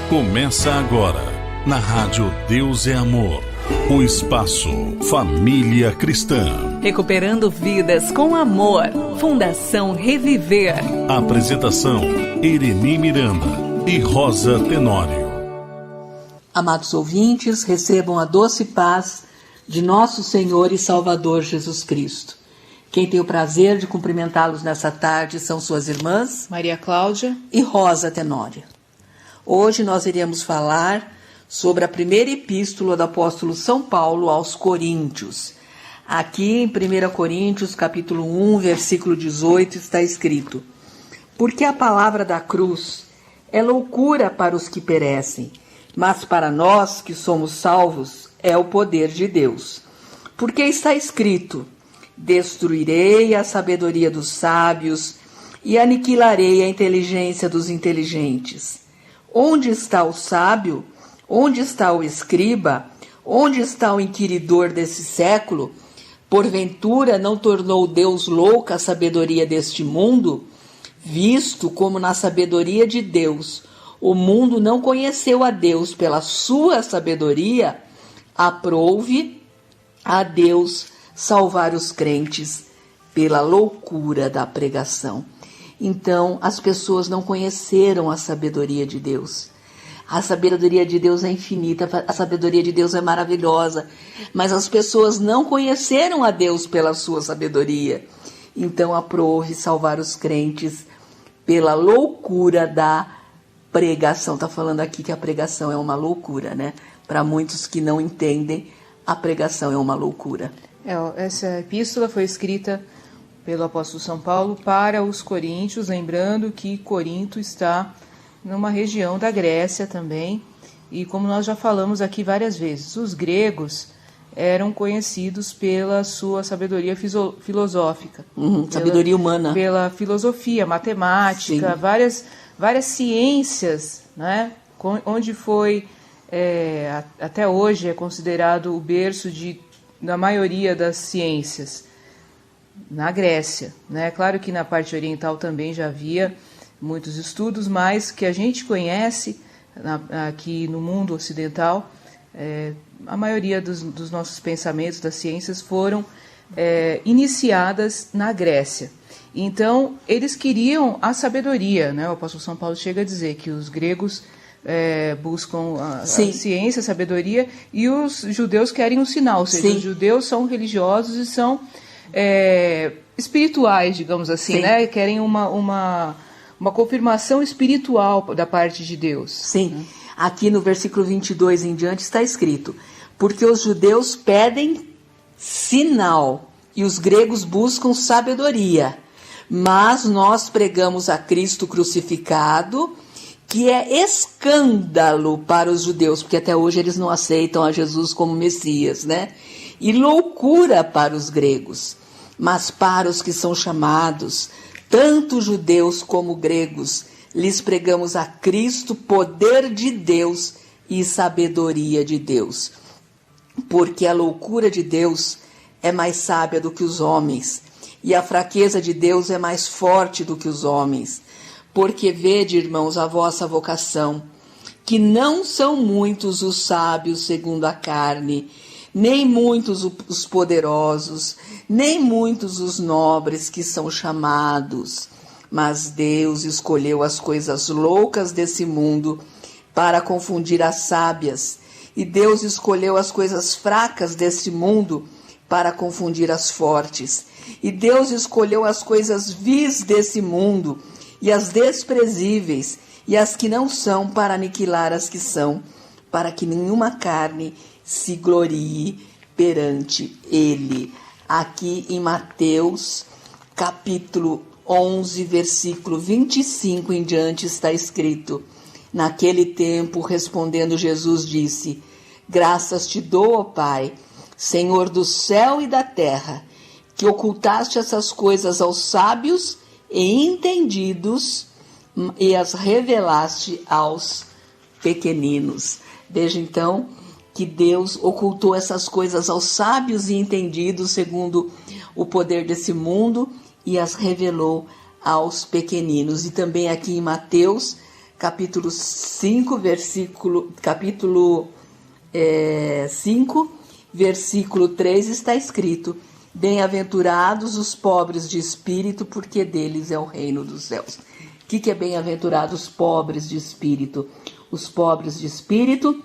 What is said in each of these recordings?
Começa agora, na Rádio Deus é Amor, o espaço Família Cristã. Recuperando vidas com amor. Fundação Reviver. Apresentação, Ireni Miranda e Rosa Tenório. Amados ouvintes, recebam a doce paz de nosso Senhor e Salvador Jesus Cristo. Quem tem o prazer de cumprimentá-los nessa tarde são suas irmãs Maria Cláudia e Rosa Tenório. Hoje nós iremos falar sobre a primeira epístola do apóstolo São Paulo aos Coríntios. Aqui em 1 Coríntios, capítulo 1, versículo 18, está escrito: porque a palavra da cruz é loucura para os que perecem, mas para nós que somos salvos é o poder de Deus. Porque está escrito: destruirei a sabedoria dos sábios e aniquilarei a inteligência dos inteligentes. Onde está o sábio? Onde está o escriba? Onde está o inquiridor desse século? Porventura não tornou Deus louca a sabedoria deste mundo? Visto como na sabedoria de Deus o mundo não conheceu a Deus pela sua sabedoria, aprouve a Deus salvar os crentes pela loucura da pregação. Então, as pessoas não conheceram a sabedoria de Deus. A sabedoria de Deus é infinita, a sabedoria de Deus é maravilhosa, mas as pessoas não conheceram a Deus pela sua sabedoria. Então, aprove salvar os crentes pela loucura da pregação. Está falando aqui que a pregação é uma loucura, né? Para muitos que não entendem, a pregação é uma loucura. Essa epístola foi escrita pelo apóstolo São Paulo para os coríntios, lembrando que Corinto está numa região da Grécia também, e como nós já falamos aqui várias vezes, os gregos eram conhecidos pela sua sabedoria filosófica, sabedoria humana, pela filosofia, matemática, várias ciências, né? Onde foi, até hoje é considerado o berço da maioria das ciências, na Grécia, né? Claro que na parte oriental também já havia muitos estudos, mas que a gente conhece aqui no mundo ocidental, a maioria dos nossos pensamentos, das ciências, foram iniciadas na Grécia. Então, eles queriam a sabedoria, né? O apóstolo São Paulo chega a dizer que os gregos buscam a ciência, a sabedoria, e os judeus querem um sinal, ou seja, os judeus são religiosos e são espirituais, digamos assim, né? Querem uma confirmação espiritual da parte de Deus. Sim, aqui no versículo 22 em diante está escrito: porque os judeus pedem sinal e os gregos buscam sabedoria, mas nós pregamos a Cristo crucificado, que é escândalo para os judeus, porque até hoje eles não aceitam a Jesus como Messias, né? E loucura para os gregos, mas para os que são chamados, tanto judeus como gregos, lhes pregamos a Cristo, poder de Deus e sabedoria de Deus. Porque a loucura de Deus é mais sábia do que os homens, e a fraqueza de Deus é mais forte do que os homens. Porque vede, irmãos, a vossa vocação, que não são muitos os sábios segundo a carne, nem muitos os poderosos, nem muitos os nobres que são chamados, mas Deus escolheu as coisas loucas desse mundo para confundir as sábias, e Deus escolheu as coisas fracas desse mundo para confundir as fortes, e Deus escolheu as coisas vis desse mundo e as desprezíveis e as que não são para aniquilar as que são, para que nenhuma carne se glorie perante ele. Aqui em Mateus, capítulo 11, versículo 25 em diante está escrito: naquele tempo, respondendo Jesus, disse: graças te dou, ó Pai, Senhor do céu e da terra, que ocultaste essas coisas aos sábios e entendidos e as revelaste aos pequeninos. Veja então que Deus ocultou essas coisas aos sábios e entendidos segundo o poder desse mundo e as revelou aos pequeninos. E também aqui em Mateus, capítulo 5, versículo 3 está escrito: bem-aventurados os pobres de espírito, porque deles é o reino dos céus. O que é bem-aventurados os pobres de espírito? Os pobres de espírito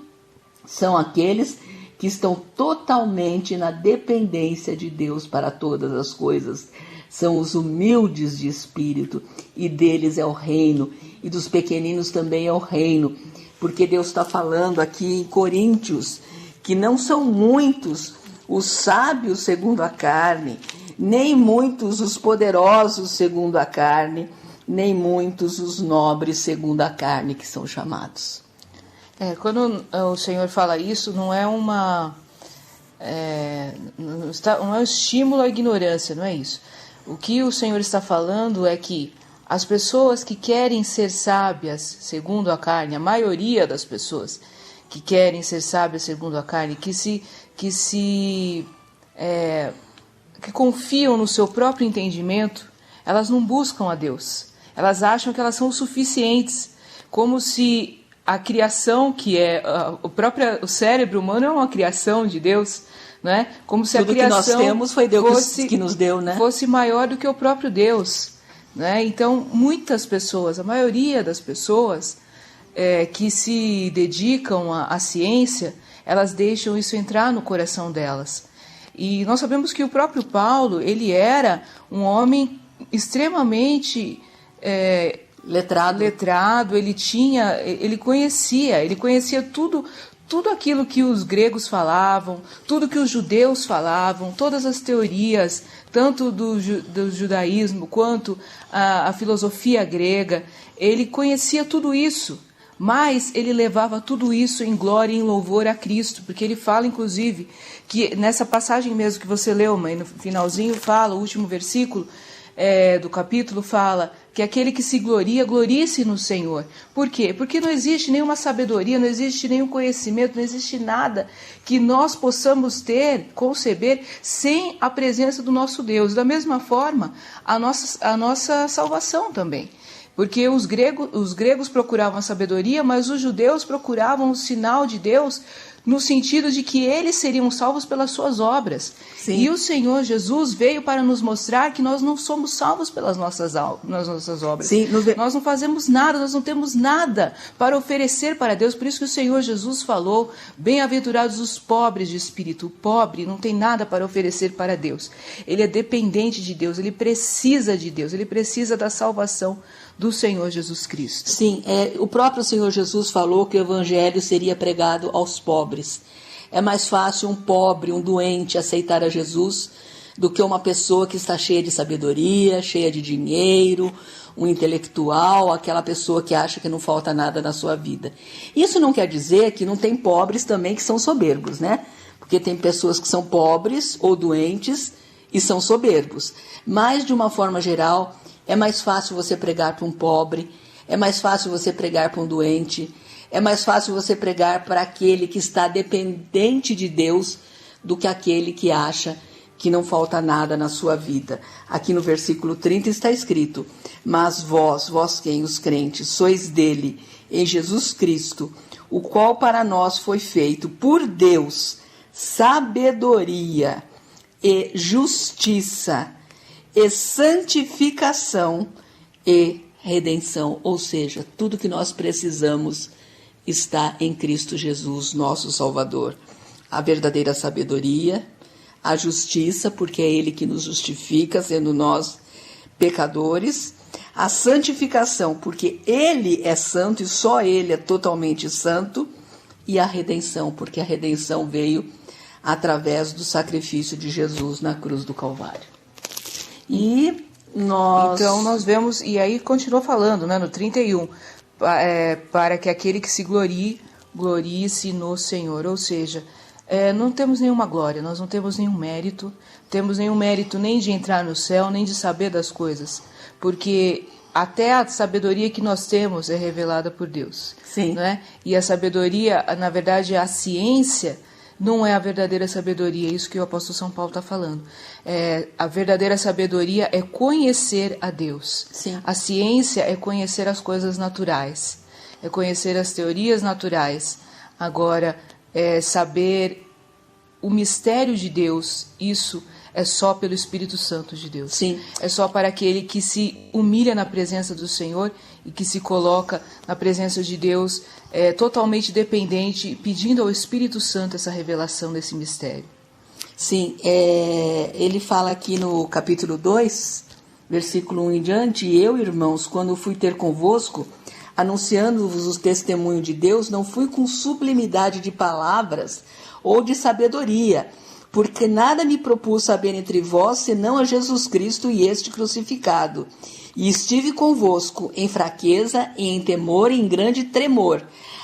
são aqueles que estão totalmente na dependência de Deus para todas as coisas. São os humildes de espírito, e deles é o reino, e dos pequeninos também é o reino, porque Deus está falando aqui em Coríntios que não são muitos os sábios segundo a carne, nem muitos os poderosos segundo a carne, nem muitos os nobres segundo a carne que são chamados. Quando o Senhor fala isso, não é não é um estímulo à ignorância, não é isso. O que o Senhor está falando é que as pessoas que querem ser sábias segundo a carne, a maioria das pessoas que querem ser sábias segundo a carne, que confiam no seu próprio entendimento, elas não buscam a Deus. Elas acham que elas são suficientes, como se a criação, que é o cérebro humano, é uma criação de Deus, né? Como se tudo a criação que nós temos foi Deus que nos deu, né? Fosse maior do que o próprio Deus, né? Então, muitas pessoas, a maioria das pessoas que se dedicam à ciência, elas deixam isso entrar no coração delas. E nós sabemos que o próprio Paulo, ele era um homem extremamente letrado, ele conhecia tudo aquilo que os gregos falavam, tudo que os judeus falavam, todas as teorias, tanto do judaísmo quanto a filosofia grega. Ele conhecia tudo isso, mas ele levava tudo isso em glória e em louvor a Cristo, porque ele fala, inclusive, que nessa passagem mesmo que você leu, mãe, no finalzinho fala, o último versículo do capítulo fala que aquele que se glorie-se no Senhor. Por quê? Porque não existe nenhuma sabedoria, não existe nenhum conhecimento, não existe nada que nós possamos conceber sem a presença do nosso Deus. Da mesma forma, a nossa salvação também. Porque os gregos procuravam a sabedoria, mas os judeus procuravam o sinal de Deus no sentido de que eles seriam salvos pelas suas obras. Sim. E o Senhor Jesus veio para nos mostrar que nós não somos salvos pelas nossas obras. Sim, nós não fazemos nada, nós não temos nada para oferecer para Deus. Por isso que o Senhor Jesus falou: bem-aventurados os pobres de espírito. O pobre não tem nada para oferecer para Deus. Ele é dependente de Deus, ele precisa de Deus, ele precisa da salvação do Senhor Jesus Cristo. Sim, o próprio Senhor Jesus falou que o evangelho seria pregado aos pobres. É mais fácil um pobre, um doente aceitar a Jesus do que uma pessoa que está cheia de sabedoria, cheia de dinheiro, um intelectual, aquela pessoa que acha que não falta nada na sua vida. Isso não quer dizer que não tem pobres também que são soberbos, né? Porque tem pessoas que são pobres ou doentes e são soberbos. Mas, de uma forma geral, é mais fácil você pregar para um pobre, é mais fácil você pregar para um doente, é mais fácil você pregar para aquele que está dependente de Deus do que aquele que acha que não falta nada na sua vida. Aqui no versículo 30 está escrito: mas vós quem? Os crentes, sois dele, em Jesus Cristo, o qual para nós foi feito por Deus sabedoria e justiça, e santificação e redenção. Ou seja, tudo que nós precisamos está em Cristo Jesus, nosso Salvador. A verdadeira sabedoria, a justiça, porque é Ele que nos justifica, sendo nós pecadores. A santificação, porque Ele é santo e só Ele é totalmente santo. E a redenção, porque a redenção veio através do sacrifício de Jesus na cruz do Calvário. Então nós vemos, e aí continua falando, né, no 31, para que aquele que se glorie-se no Senhor. Ou seja, não temos nenhuma glória, nós não temos nenhum mérito nem de entrar no céu, nem de saber das coisas, porque até a sabedoria que nós temos é revelada por Deus. Sim. Né? E a sabedoria, na verdade, a ciência não é a verdadeira sabedoria, é isso que o apóstolo São Paulo está falando. A verdadeira sabedoria é conhecer a Deus. Sim. A ciência é conhecer as coisas naturais. é conhecer as teorias naturais. Agora, saber o mistério de Deus, isso é só pelo Espírito Santo de Deus. Sim. É só para aquele que se humilha na presença do Senhor e que se coloca na presença de Deus totalmente dependente, pedindo ao Espírito Santo essa revelação desse mistério. Sim, ele fala aqui no capítulo 2, versículo 1 em diante: e eu, irmãos, quando fui ter convosco, anunciando-vos o testemunho de Deus, não fui com sublimidade de palavras ou de sabedoria, porque nada me propus saber entre vós, senão a Jesus Cristo e este crucificado. E estive convosco em fraqueza, e em temor e em grande tremor.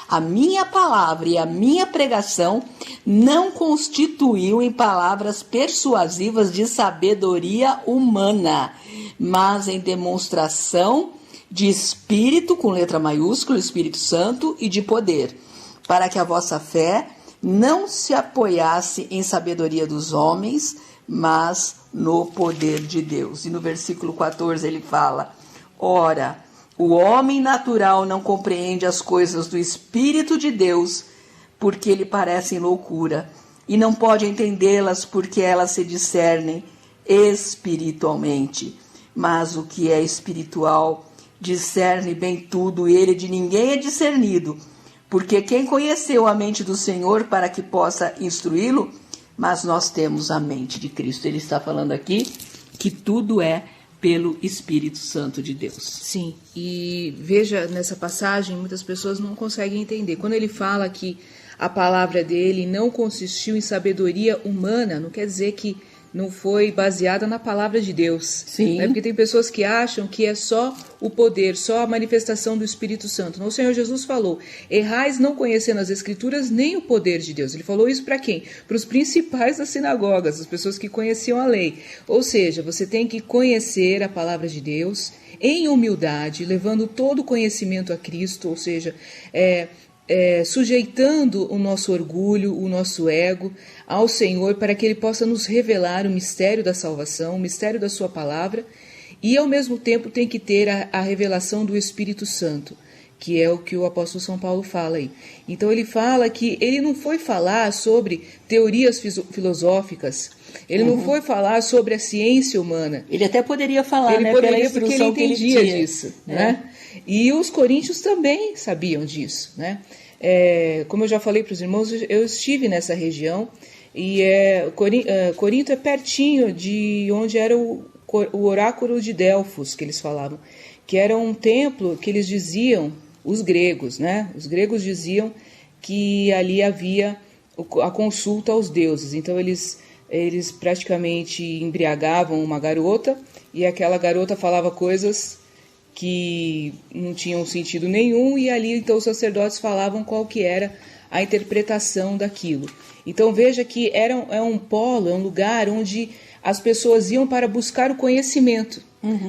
A minha palavra e a minha pregação não constituiu em palavras persuasivas de sabedoria humana, mas em demonstração de Espírito, com letra maiúscula, Espírito Santo, e de poder, para que a vossa fé não se apoiasse em sabedoria dos homens, mas no poder de Deus. E no versículo 14 ele fala: ora, o homem natural não compreende as coisas do Espírito de Deus, porque lhe parecem loucura, e não pode entendê-las, porque elas se discernem espiritualmente. Mas o que é espiritual discerne bem tudo, ele de ninguém é discernido, porque quem conheceu a mente do Senhor para que possa instruí-lo? Mas nós temos a mente de Cristo. Ele está falando aqui que tudo é pelo Espírito Santo de Deus. Sim, e veja, nessa passagem, muitas pessoas não conseguem entender. Quando ele fala que a palavra dele não consistiu em sabedoria humana, não quer dizer que não foi baseada na palavra de Deus. Sim. Né? Porque tem pessoas que acham que é só o poder, só a manifestação do Espírito Santo. Não, o Senhor Jesus falou: errais não conhecendo as Escrituras nem o poder de Deus. Ele falou isso para quem? Para os principais das sinagogas, as pessoas que conheciam a lei. Ou seja, você tem que conhecer a palavra de Deus em humildade, levando todo o conhecimento a Cristo, ou seja, sujeitando o nosso orgulho, o nosso ego ao Senhor, para que Ele possa nos revelar o mistério da salvação, o mistério da sua palavra, e ao mesmo tempo tem que ter a revelação do Espírito Santo, que é o que o apóstolo São Paulo fala aí. Então ele fala que ele não foi falar sobre teorias filosóficas, ele não foi falar sobre a ciência humana. Ele até poderia falar, ele né, poderia, pela porque ele instrução que ele entendia tinha, disso, né? E os coríntios também sabiam disso, né? Como eu já falei para os irmãos, eu estive nessa região, e Corinto é pertinho de onde era o oráculo de Delfos, que eles falavam, que era um templo que eles diziam, os gregos, né? Os gregos diziam que ali havia a consulta aos deuses. Então eles praticamente embriagavam uma garota, e aquela garota falava coisas que não tinham sentido nenhum, e ali então os sacerdotes falavam qual que era a interpretação daquilo. Então veja que é um polo, é um lugar onde as pessoas iam para buscar o conhecimento,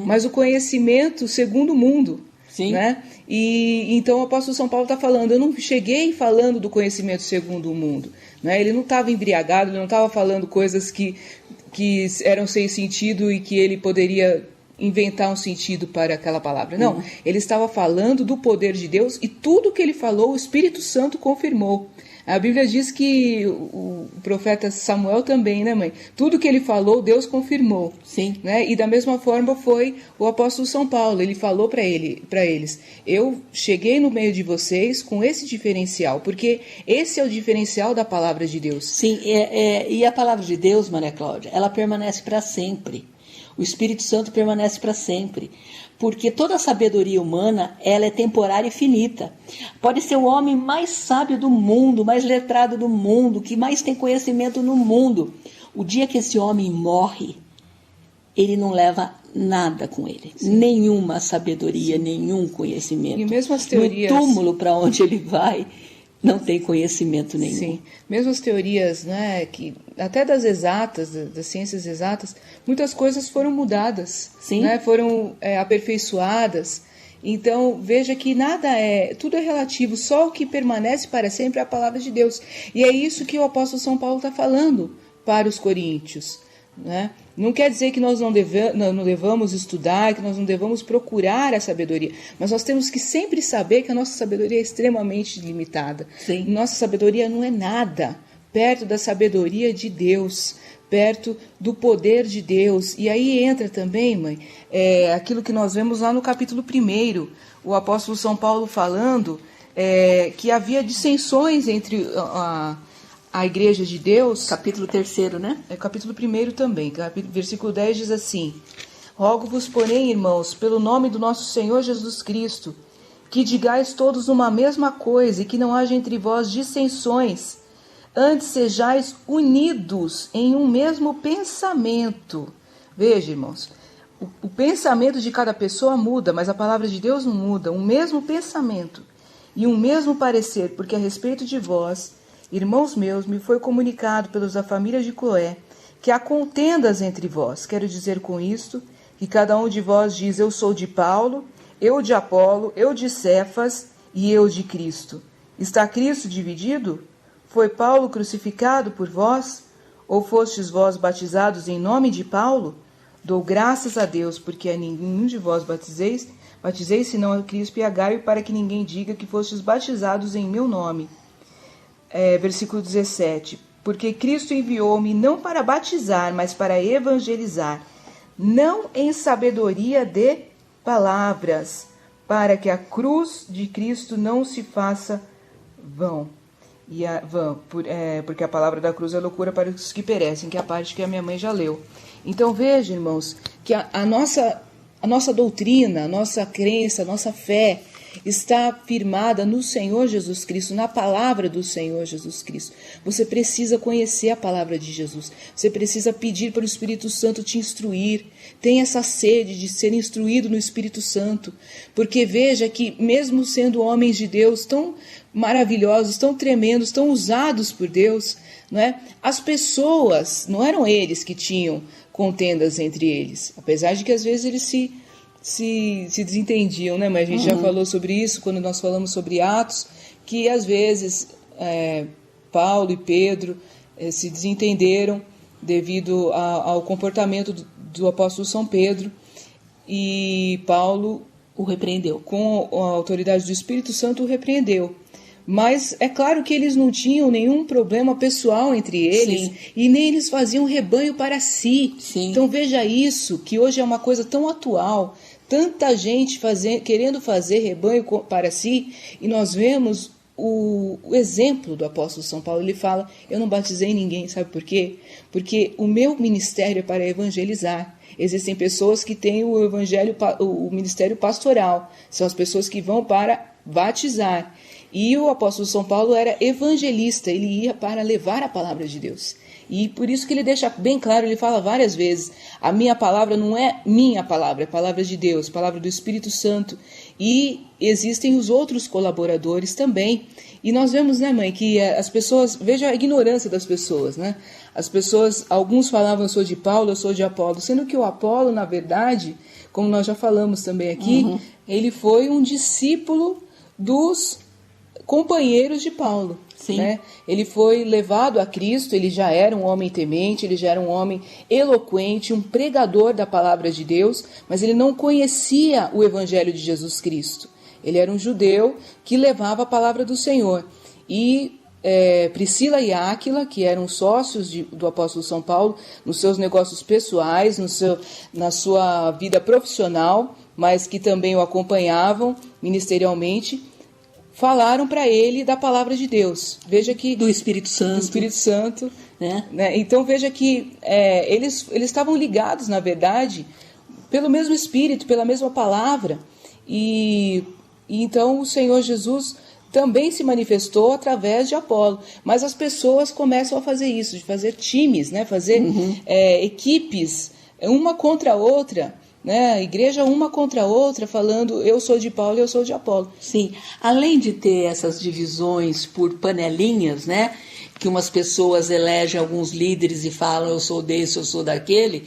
mas o conhecimento segundo o mundo. Sim. Né? E então o apóstolo São Paulo está falando: eu não cheguei falando do conhecimento segundo o mundo, né? Ele não estava embriagado, ele não estava falando coisas que eram sem sentido e que ele poderia inventar um sentido para aquela palavra. Não, ele estava falando do poder de Deus, e tudo que ele falou, o Espírito Santo confirmou. A Bíblia diz que o profeta Samuel também, né, mãe? Tudo que ele falou, Deus confirmou. Sim. Né? E da mesma forma foi o apóstolo São Paulo. Ele falou para eles: eu cheguei no meio de vocês com esse diferencial, porque esse é o diferencial da palavra de Deus. Sim, e a palavra de Deus, Maria Cláudia, ela permanece para sempre. O Espírito Santo permanece para sempre, porque toda a sabedoria humana, ela é temporária e finita. Pode ser o homem mais sábio do mundo, mais letrado do mundo, que mais tem conhecimento no mundo. O dia que esse homem morre, ele não leva nada com ele. Sim. Nenhuma sabedoria, nenhum conhecimento. E mesmo as teorias... No túmulo para onde ele vai, não tem conhecimento nenhum. Sim, mesmo as teorias, né, que até das exatas, das ciências exatas, muitas coisas foram mudadas, Sim. Né, foram aperfeiçoadas. Então veja que tudo é relativo, só o que permanece para sempre é a palavra de Deus. E é isso que o apóstolo São Paulo está falando para os coríntios, né? Não quer dizer que nós não devamos estudar, que nós não devamos procurar a sabedoria, mas nós temos que sempre saber que a nossa sabedoria é extremamente limitada. Sim. Nossa sabedoria não é nada perto da sabedoria de Deus, perto do poder de Deus. E aí entra também, mãe, aquilo que nós vemos lá no capítulo 1, o apóstolo São Paulo falando que havia dissensões entre a igreja de Deus. Capítulo 3, né? Capítulo 1 também, versículo 10 diz assim: Rogo-vos, porém, irmãos, pelo nome do nosso Senhor Jesus Cristo, que digais todos uma mesma coisa e que não haja entre vós dissensões, antes sejais unidos em um mesmo pensamento. Veja, irmãos, o pensamento de cada pessoa muda, mas a palavra de Deus não muda. Um mesmo pensamento e um mesmo parecer, porque a respeito de vós, irmãos meus, me foi comunicado pelos da família de Cloé que há contendas entre vós. Quero dizer com isto que cada um de vós diz: eu sou de Paulo, eu de Apolo, eu de Cefas e eu de Cristo. Está Cristo dividido? Foi Paulo crucificado por vós? Ou fostes vós batizados em nome de Paulo? Dou graças a Deus, porque a nenhum de vós batizei senão a Crispo e a Gaio, para que ninguém diga que fostes batizados em meu nome. Versículo 17. Porque Cristo enviou-me não para batizar, mas para evangelizar, não em sabedoria de palavras, para que a cruz de Cristo não se faça vã. Porque a palavra da cruz é loucura para os que perecem, que é a parte que a minha mãe já leu. Então veja, irmãos, que a nossa doutrina, a nossa crença, a nossa fé está firmada no Senhor Jesus Cristo, na palavra do Senhor Jesus Cristo. Você precisa conhecer a palavra de Jesus. Você precisa pedir para o Espírito Santo te instruir. Tem essa sede de ser instruído no Espírito Santo. Porque veja que mesmo sendo homens de Deus tão maravilhosos, tão tremendos, tão usados por Deus, não é? As pessoas, não eram eles que tinham contendas entre eles. Apesar de que às vezes eles se desentendiam, né? Mas a gente já falou sobre isso quando nós falamos sobre Atos, que às vezes Paulo e Pedro se desentenderam devido ao comportamento do apóstolo São Pedro, e Paulo o repreendeu. Com a autoridade do Espírito Santo o repreendeu. Mas é claro que eles não tinham nenhum problema pessoal entre eles. Sim. E nem eles faziam rebanho para si. Sim. Então veja isso, que hoje é uma coisa tão atual, tanta gente querendo fazer rebanho para si, e nós vemos o exemplo do apóstolo São Paulo. Ele fala: eu não batizei ninguém, sabe por quê? Porque o meu ministério é para evangelizar. Existem pessoas que têm o ministério pastoral, são as pessoas que vão para batizar. E o apóstolo São Paulo era evangelista, ele ia para levar a palavra de Deus. E por isso que ele deixa bem claro, ele fala várias vezes: a minha palavra não é minha palavra, é a palavra de Deus, a palavra do Espírito Santo. E existem os outros colaboradores também. E nós vemos, né, mãe, que as pessoas, veja a ignorância das pessoas, né? As pessoas, alguns falavam: eu sou de Paulo, eu sou de Apolo, sendo que o Apolo, na verdade, como nós já falamos também aqui, ele foi um discípulo dos companheiros de Paulo. Sim. Né? Ele foi levado a Cristo, ele já era um homem temente, ele já era um homem eloquente, um pregador da palavra de Deus, mas ele não conhecia o evangelho de Jesus Cristo. Ele era um judeu que levava a palavra do Senhor. E Priscila e Áquila, que eram sócios do apóstolo São Paulo, nos seus negócios pessoais, na sua vida profissional, mas que também o acompanhavam ministerialmente, falaram para ele da palavra de Deus. Veja que do Espírito Santo. Do Espírito Santo, né? Então veja que eles estavam ligados, na verdade, pelo mesmo Espírito, pela mesma palavra. E então o Senhor Jesus também se manifestou através de Apolo. Mas as pessoas começam a fazer isso, de fazer times, né? Fazer equipes, uma contra a outra, né? A igreja uma contra a outra, falando: eu sou de Paulo e eu sou de Apolo. Sim, além de ter essas divisões por panelinhas, né? Que umas pessoas elegem alguns líderes e falam: eu sou desse, eu sou daquele,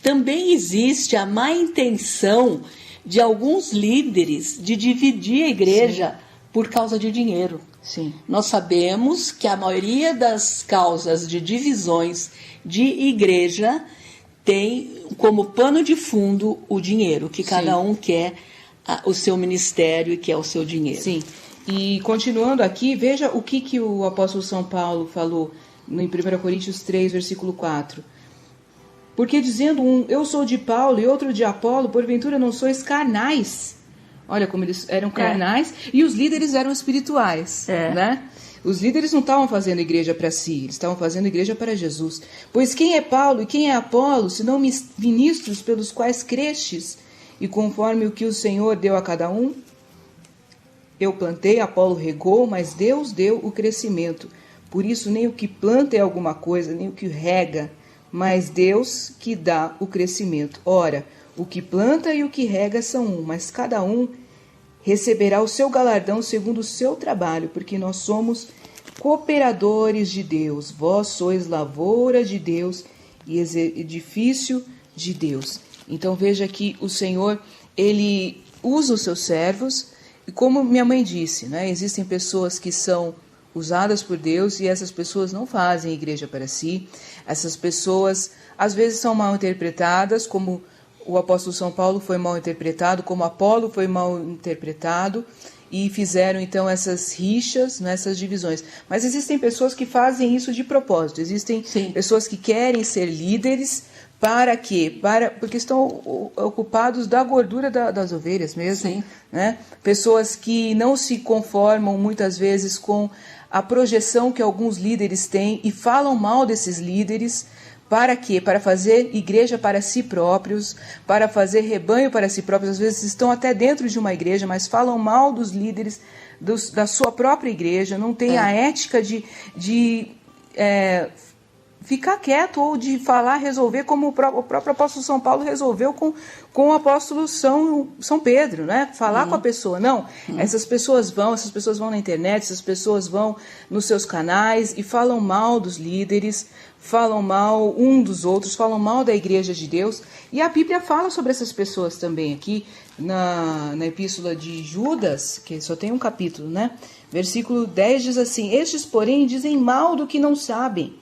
também existe a má intenção de alguns líderes de dividir a igreja. Sim. Por causa de dinheiro. Sim. Nós sabemos que a maioria das causas de divisões de igreja tem como pano de fundo o dinheiro, que cada um quer o seu ministério e quer o seu dinheiro. Sim. E continuando aqui, veja o que o apóstolo São Paulo falou em 1 Coríntios 3, versículo 4. Porque dizendo um, eu sou de Paulo e outro de Apolo, porventura não sois carnais. Olha como eles eram carnais e os líderes eram espirituais, né? Os líderes não estavam fazendo igreja para si, eles estavam fazendo igreja para Jesus. Pois quem é Paulo e quem é Apolo, senão ministros pelos quais crestes, e conforme o que o Senhor deu a cada um? Eu plantei, Apolo regou, mas Deus deu o crescimento. Por isso nem o que planta é alguma coisa, nem o que rega, mas Deus que dá o crescimento. Ora, o que planta e o que rega são um, mas cada um receberá o seu galardão segundo o seu trabalho, porque nós somos cooperadores de Deus. Vós sois lavoura de Deus e edifício de Deus. Então veja que o Senhor, Ele usa os seus servos, e como minha mãe disse, né, existem pessoas que são usadas por Deus e essas pessoas não fazem igreja para si. Essas pessoas às vezes são mal interpretadas, como o apóstolo São Paulo foi mal interpretado, como Apolo foi mal interpretado, e fizeram então essas rixas, essas divisões. Mas existem pessoas que fazem isso de propósito, existem pessoas que querem ser líderes. Para quê? Porque estão ocupados da gordura das ovelhas mesmo. Né? Pessoas que não se conformam muitas vezes com a projeção que alguns líderes têm e falam mal desses líderes. Para quê? Para fazer igreja para si próprios, para fazer rebanho para si próprios. Às vezes estão até dentro de uma igreja, mas falam mal dos líderes da sua própria igreja, não têm a ética de ficar quieto ou de falar, resolver, como o próprio apóstolo São Paulo resolveu com o apóstolo São Pedro, né? Falar com a pessoa. Não, essas pessoas vão na internet, essas pessoas vão nos seus canais e falam mal dos líderes, falam mal um dos outros, falam mal da igreja de Deus. E a Bíblia fala sobre essas pessoas também. Aqui na epístola de Judas, que só tem um capítulo, né? Versículo 10 diz assim: estes, porém, dizem mal do que não sabem,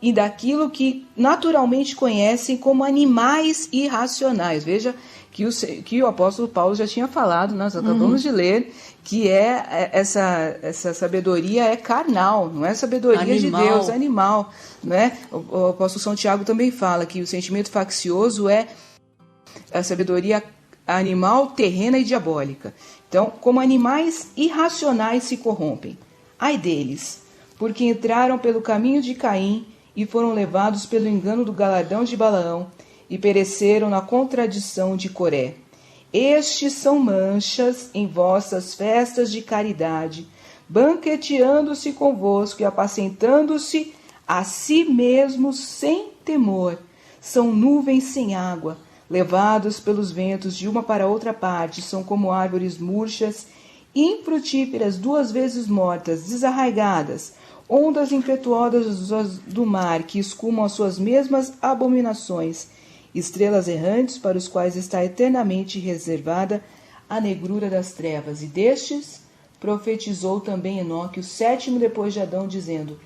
e daquilo que naturalmente conhecem como animais irracionais. Veja que o apóstolo Paulo já tinha falado, nós acabamos de ler, que essa sabedoria é carnal, não é sabedoria de Deus, é animal. Né? O apóstolo São Tiago também fala que o sentimento faccioso é a sabedoria animal, terrena e diabólica. Então, como animais irracionais se corrompem. Ai deles, porque entraram pelo caminho de Caim e foram levados pelo engano do galardão de Balaão e pereceram na contradição de Coré. Estes são manchas em vossas festas de caridade, banqueteando-se convosco e apacentando-se a si mesmos sem temor. São nuvens sem água, levados pelos ventos de uma para outra parte, são como árvores murchas, infrutíferas, 2 vezes mortas, desarraigadas, ondas impetuosas do mar que escumam as suas mesmas abominações, estrelas errantes para os quais está eternamente reservada a negrura das trevas. E destes profetizou também Enoque, o 7º depois de Adão, dizendo: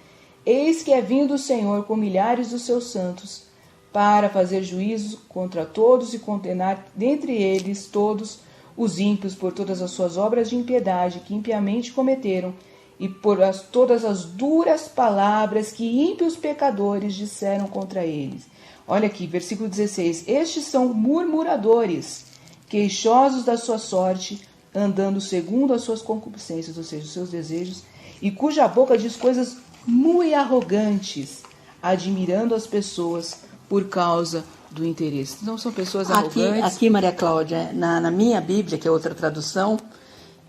eis que é vindo o Senhor com milhares dos seus santos, para fazer juízo contra todos e condenar dentre eles todos os ímpios por todas as suas obras de impiedade que impiamente cometeram, e por todas as duras palavras que ímpios pecadores disseram contra eles. Olha aqui, versículo 16. Estes são murmuradores, queixosos da sua sorte, andando segundo as suas concupiscências, ou seja, os seus desejos, e cuja boca diz coisas muito arrogantes, admirando as pessoas por causa do interesse. Então são pessoas arrogantes. Aqui, Maria Cláudia, na minha Bíblia, que é outra tradução,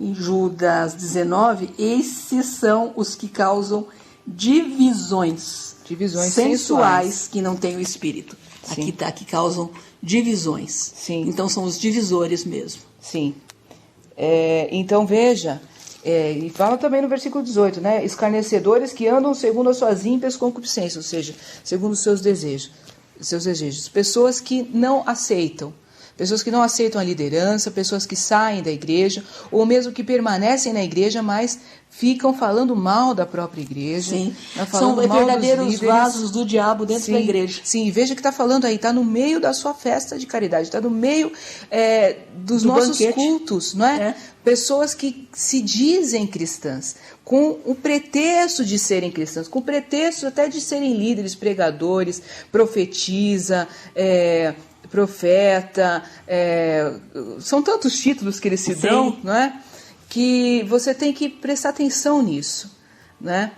em Judas 19, esses são os que causam divisões sensuais que não têm o Espírito. Aqui está, que causam divisões. Sim. Então são os divisores mesmo. Sim. Então veja, e fala também no versículo 18, né? Escarnecedores que andam segundo as suas ímpias concupiscências, ou seja, segundo os seus desejos. Pessoas que não aceitam, pessoas que não aceitam a liderança, pessoas que saem da igreja, ou mesmo que permanecem na igreja, mas ficam falando mal da própria igreja. Sim, falando são mal verdadeiros dos líderes. vasos do diabo dentro da igreja. Sim, veja que está falando aí, está no meio da sua festa de caridade, está no meio dos do nossos banquete. Cultos, não é? Pessoas que se dizem cristãs, com o pretexto de serem cristãs, com o pretexto até de serem líderes, pregadores, profetiza, profeta, são tantos títulos que eles se dão, não é? Que você tem que prestar atenção nisso, né?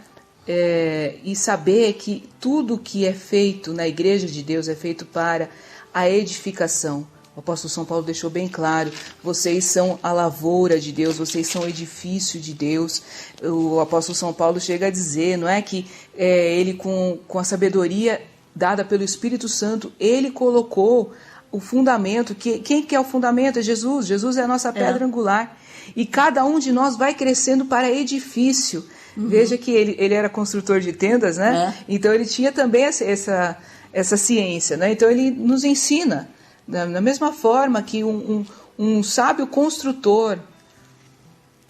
E saber que tudo que é feito na Igreja de Deus é feito para a edificação. O apóstolo São Paulo deixou bem claro, vocês são a lavoura de Deus, vocês são o edifício de Deus. O apóstolo São Paulo chega a dizer, não é, que ele com a sabedoria dada pelo Espírito Santo, ele colocou o fundamento. Quem que é o fundamento? É Jesus. Jesus é a nossa pedra angular. E cada um de nós vai crescendo para edifício. Veja que ele era construtor de tendas, né? Então ele tinha também essa ciência, né? Então ele nos ensina, da mesma forma que um sábio construtor,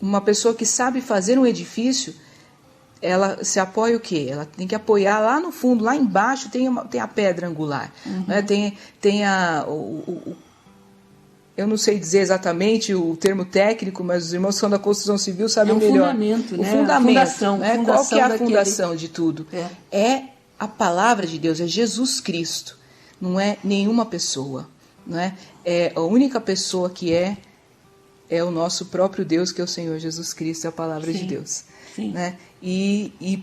uma pessoa que sabe fazer um edifício, ela se apoia o quê? Ela tem que apoiar lá no fundo, lá embaixo tem a pedra angular, né? Tem eu não sei dizer exatamente o termo técnico, mas os irmãos que são da construção civil sabem melhor. Fundamento, o né? fundamento, Fundação, né? Qual que é a fundação de tudo? É a palavra de Deus, é Jesus Cristo, não é nenhuma pessoa, não é? É a única pessoa que é o nosso próprio Deus, que é o Senhor Jesus Cristo, é a palavra de Deus. Sim. Né? E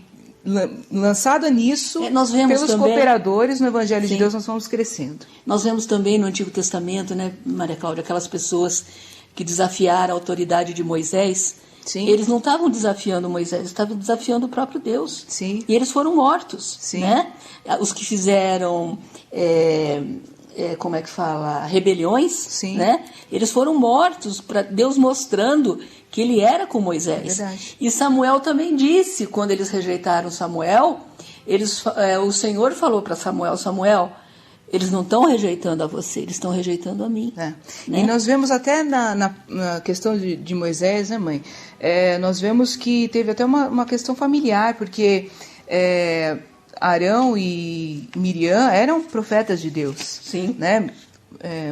lançada nisso, nós vemos pelos também, cooperadores no Evangelho de Deus, nós vamos crescendo. Nós vemos também no Antigo Testamento, né, Maria Cláudia, aquelas pessoas que desafiaram a autoridade de Moisés. Sim. Eles não estavam desafiando Moisés, estavam desafiando o próprio Deus. Sim. E eles foram mortos. Sim. Né? Os que fizeram... como é que fala? Rebeliões. Sim. Né? Eles foram mortos, para Deus mostrando que ele era com Moisés. Verdade. E Samuel também disse, quando eles rejeitaram Samuel, o Senhor falou para Samuel, eles não estão rejeitando a você, eles estão rejeitando a mim. Né? E nós vemos até na questão de Moisés, né, mãe? Nós vemos que teve até uma questão familiar, porque Arão e Miriam eram profetas de Deus. Sim. Né?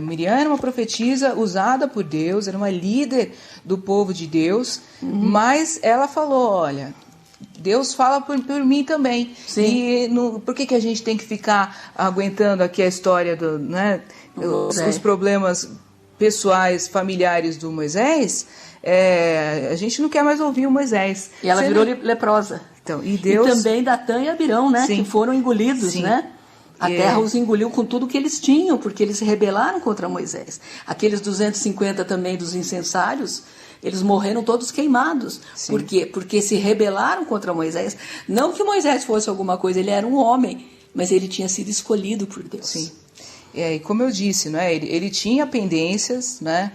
Miriam era uma profetisa usada por Deus, era uma líder do povo de Deus, mas ela falou, olha, Deus fala por mim também. Sim. E por que a gente tem que ficar aguentando aqui a história os problemas pessoais, familiares do Moisés? A gente não quer mais ouvir o Moisés. E ela virou leprosa. Então, e também Datã e Abirão, né? Sim. Que foram engolidos, Sim. né? A terra os engoliu com tudo que eles tinham, porque eles se rebelaram contra Moisés. Aqueles 250 também dos incensários, eles morreram todos queimados. Sim. Por quê? Porque se rebelaram contra Moisés. Não que Moisés fosse alguma coisa, ele era um homem, mas ele tinha sido escolhido por Deus. Sim. E como eu disse, né, ele tinha pendências, né?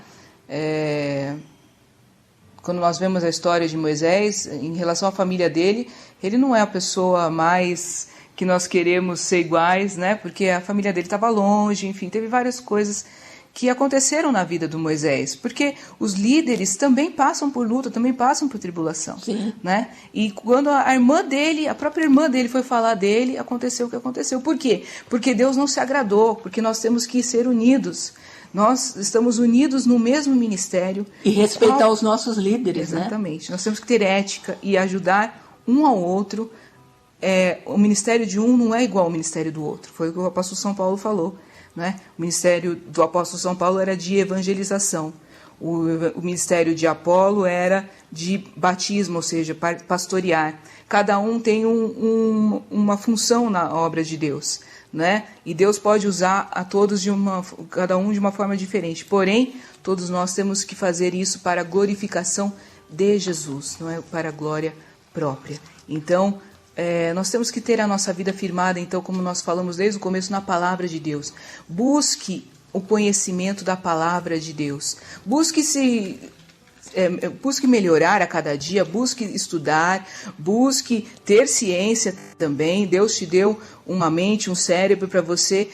Quando nós vemos a história de Moisés, em relação à família dele, ele não é a pessoa mais que nós queremos ser iguais, né? Porque a família dele estava longe, enfim, teve várias coisas que aconteceram na vida do Moisés, porque os líderes também passam por luta, também passam por tribulação. Sim. Né? E quando a própria irmã dele foi falar dele, aconteceu o que aconteceu. Por quê? Porque Deus não se agradou, porque nós temos que ser unidos. Nós estamos unidos no mesmo ministério. E respeitar os nossos líderes, Exatamente. Né? Nós temos que ter ética e ajudar um ao outro. O ministério de um não é igual ao ministério do outro. Foi o que o apóstolo São Paulo falou. Né? O ministério do apóstolo São Paulo era de evangelização. O ministério de Apolo era de batismo, ou seja, pastorear. Cada um tem uma função na obra de Deus. Né? E Deus pode usar a todos cada um de uma forma diferente. Porém, todos nós temos que fazer isso para a glorificação de Jesus, não é para a glória própria. Então, nós temos que ter a nossa vida firmada, então, como nós falamos desde o começo, na palavra de Deus. Busque o conhecimento da palavra de Deus. Busque melhorar a cada dia, busque estudar, busque ter ciência também. Deus te deu uma mente, um cérebro para você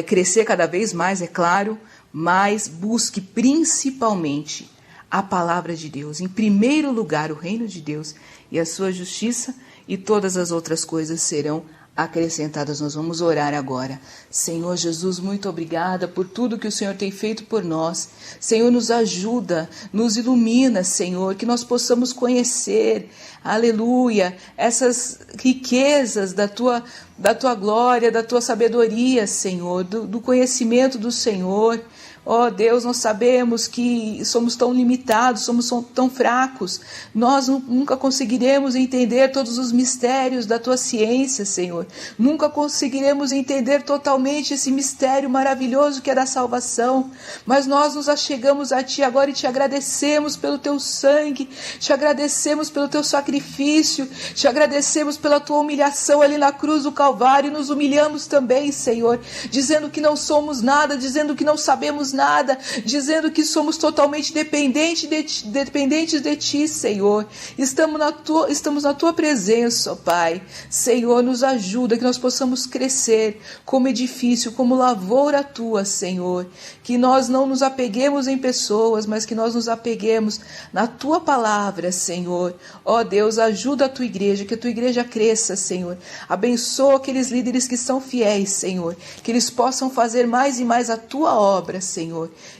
crescer cada vez mais, é claro, mas busque principalmente a palavra de Deus. Em primeiro lugar, o reino de Deus e a sua justiça, e todas as outras coisas serão acrescentadas. Nós vamos orar agora. Senhor Jesus, muito obrigada por tudo que o Senhor tem feito por nós. Senhor, nos ajuda, nos ilumina, Senhor, que nós possamos conhecer, aleluia, essas riquezas da tua glória, da tua sabedoria, Senhor, do conhecimento do Senhor. Ó Deus, nós sabemos que somos tão limitados, somos tão fracos. Nós nunca conseguiremos entender todos os mistérios da tua ciência, Senhor. Nunca conseguiremos entender totalmente esse mistério maravilhoso que é da salvação. Mas nós nos achegamos a ti agora e te agradecemos pelo teu sangue, te agradecemos pelo teu sacrifício, te agradecemos pela tua humilhação ali na cruz do Calvário. E nos humilhamos também, Senhor, dizendo que não somos nada, dizendo que não sabemos nada, dizendo que somos totalmente dependentes de ti, Senhor. Estamos na tua presença, ó Pai. Senhor, nos ajuda, que nós possamos crescer como edifício, como lavoura tua, Senhor. Que nós não nos apeguemos em pessoas, mas que nós nos apeguemos na tua palavra, Senhor. Ó Deus, ajuda a tua igreja, que a tua igreja cresça, Senhor. Abençoa aqueles líderes que são fiéis, Senhor. Que eles possam fazer mais e mais a tua obra, Senhor,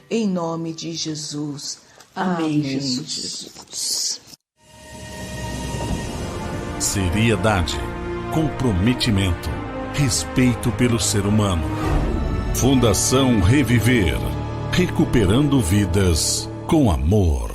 em nome de Jesus. Amém, Jesus. Seriedade, comprometimento, respeito pelo ser humano. Fundação Reviver, recuperando vidas com amor.